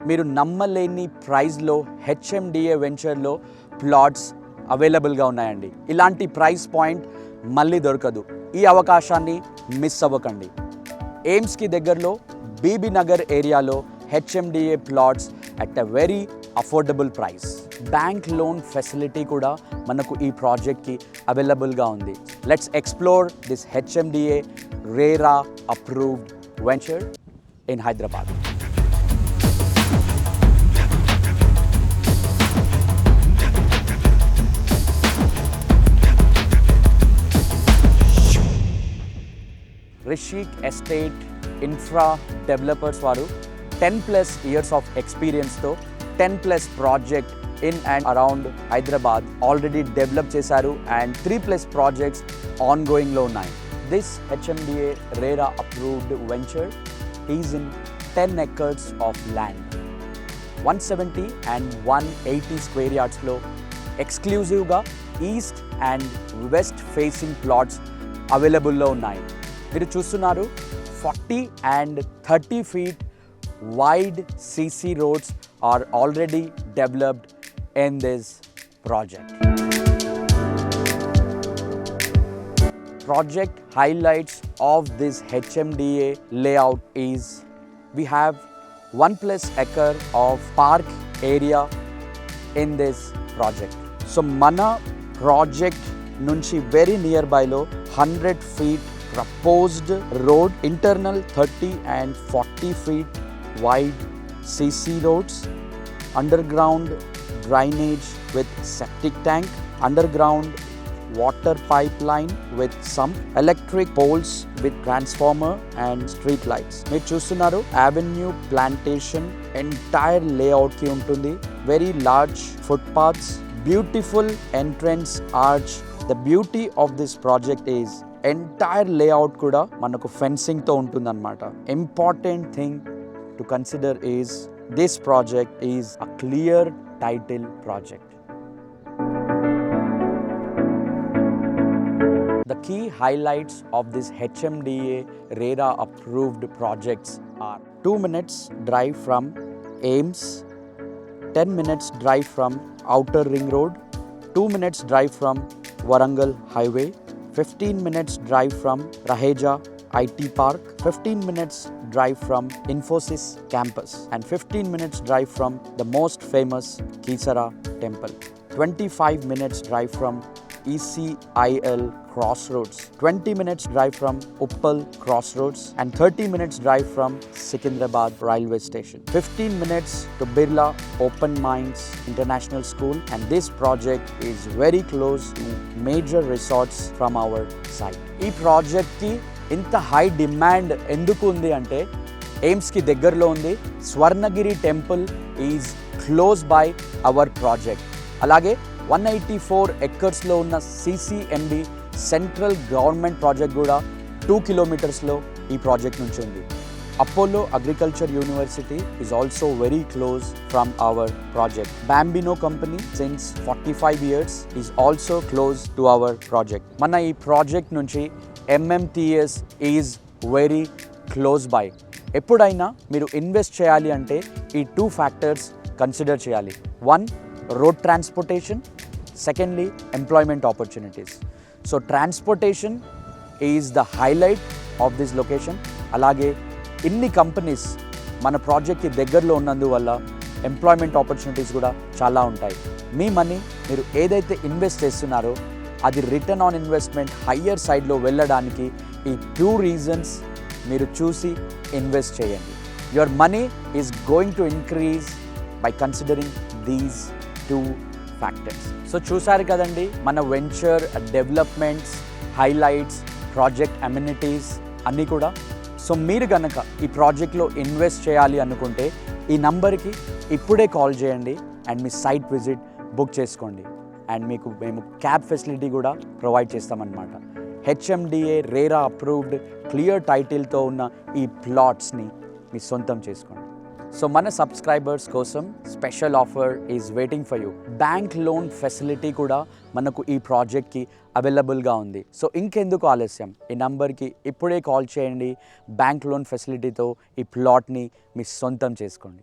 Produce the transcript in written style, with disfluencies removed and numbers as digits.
మీరు నమ్మలేని ప్రైస్లో హెచ్ఎండిఏ వెంచర్లో ప్లాట్స్ అవైలబుల్గా ఉన్నాయండి. ఇలాంటి ప్రైస్ పాయింట్ మళ్ళీ దొరకదు. ఈ అవకాశాన్ని మిస్ అవ్వకండి. ఎయిమ్స్కి దగ్గరలో బీబీ నగర్ ఏరియాలో HMDA plots at a very affordable price. Bank loan facility కూడా మనకు ఈ ప్రాజెక్ట్కి అవైలబుల్గా ఉంది. Let's explore this HMDA RERA approved venture in Hyderabad. Rishik estate infra developers వారు 10+ years of experience తో 10+ project in and around Hyderabad already develop చేశారు అండ్ 3+ ప్రాజెక్ట్స్ ఆన్గోయింగ్లో ఉన్నాయి. This HMDA RERA approved venture is in 10 acres of land. 170 and 180 square yardsలో ఎక్స్క్లూజివ్గా east and west facing plots అవైలబుల్లో ఉన్నాయి. మీరు చూస్తున్నారు 40 and 30 feet wide CC roads are already developed in this project. Project highlights of this HMDA layout is we have 1+ acre of park area in this project. So mana project nunchi very nearby lo 100 feet proposed road, internal 30 and 40 feet wide CC roads, underground drainage with septic tank, underground water pipeline with some electric poles with transformer and street lights. మీరు చూస్తున్నారు avenue plantation entire layout కి ఉంటుంది. Very large footpaths, beautiful entrance arch. The beauty of this project is entire layout కూడా మనకు ఫెన్సింగ్తో ఉంటుందన్నమాట. Important thing to consider is this project is a clear title project. The key highlights of this HMDA RERA approved projects are 2 minutes drive from Ames, 10 minutes drive from Outer Ring Road, 2 minutes drive from Warangal Highway, 15 minutes drive from Raheja IT Park, 15 minutes drive from Infosys campus, and 15 minutes drive from the most famous Kisara temple. 25 minutes drive from ECIL Crossroads, 20 minutes drive from Uppal Crossroads, and 30 minutes drive from Secunderabad Railway Station. 15 minutes to Birla Open Minds International School, and this project is very close to major resorts from our side. ఈ ప్రాజెక్ట్కి ఇంత high demand ఎందుకు ఉంది అంటే ఎయిమ్స్కి దగ్గరలో ఉంది. Swarnagiri temple is close by our project. అలాగే 184 acresలో ఉన్న CCMB సెంట్రల్ గవర్నమెంట్ ప్రాజెక్ట్ కూడా 2 kilometersలో ఈ ప్రాజెక్ట్ నుంచి ఉంది. Apollo agriculture university is also very close from our project. Bambino company since 45 years is also close to our project. మన ఈ project నుంచి MMTS is very close by. ఎప్పుడైనా మీరు invest చేయాలి అంటే ఈ 2 factors కన్సిడర్ చేయాలి. 1, road transportation, secondly employment opportunities. So transportation is the highlight of this location. అలాగే ఇన్ని కంపెనీస్ మన ప్రాజెక్ట్కి దగ్గరలో ఉన్నందువల్ల ఎంప్లాయ్మెంట్ ఆపర్చునిటీస్ కూడా చాలా ఉంటాయి. మీ మనీ మీరు ఏదైతే ఇన్వెస్ట్ చేస్తున్నారో అది రిటర్న్ ఆన్ ఇన్వెస్ట్మెంట్ హయ్యర్ సైడ్లో వెళ్ళడానికి ఈ 2 reasons మీరు చూసి ఇన్వెస్ట్ చేయండి. Your money is going to increase by considering these 2 factors. So చూసారు కదండి మన venture developments, highlights, project amenities అన్నీ కూడా. సో మీరు కనుక ఈ ప్రాజెక్ట్లో ఇన్వెస్ట్ చేయాలి అనుకుంటే ఈ నంబర్కి ఇప్పుడే కాల్ చేయండి అండ్ మీ సైట్ విజిట్ బుక్ చేసుకోండి. అండ్ మీకు మేము క్యాబ్ ఫెసిలిటీ కూడా ప్రొవైడ్ చేస్తామన్నమాట. HMDA రేరా అప్రూవ్డ్ క్లియర్ టైటిల్తో ఉన్న ఈ ప్లాట్స్ని మీ సొంతం చేసుకోండి. సో మన సబ్స్క్రైబర్స్ కోసం special offer is waiting for you. Bank loan facility కూడా మనకు ఈ ప్రాజెక్ట్కి అవైలబుల్గా ఉంది. సో ఇంకెందుకు ఆలస్యం, ఈ నంబర్కి ఇప్పుడే కాల్ చేయండి. బ్యాంక్ లోన్ ఫెసిలిటీతో ఈ ప్లాట్ని మీ సొంతం చేసుకోండి.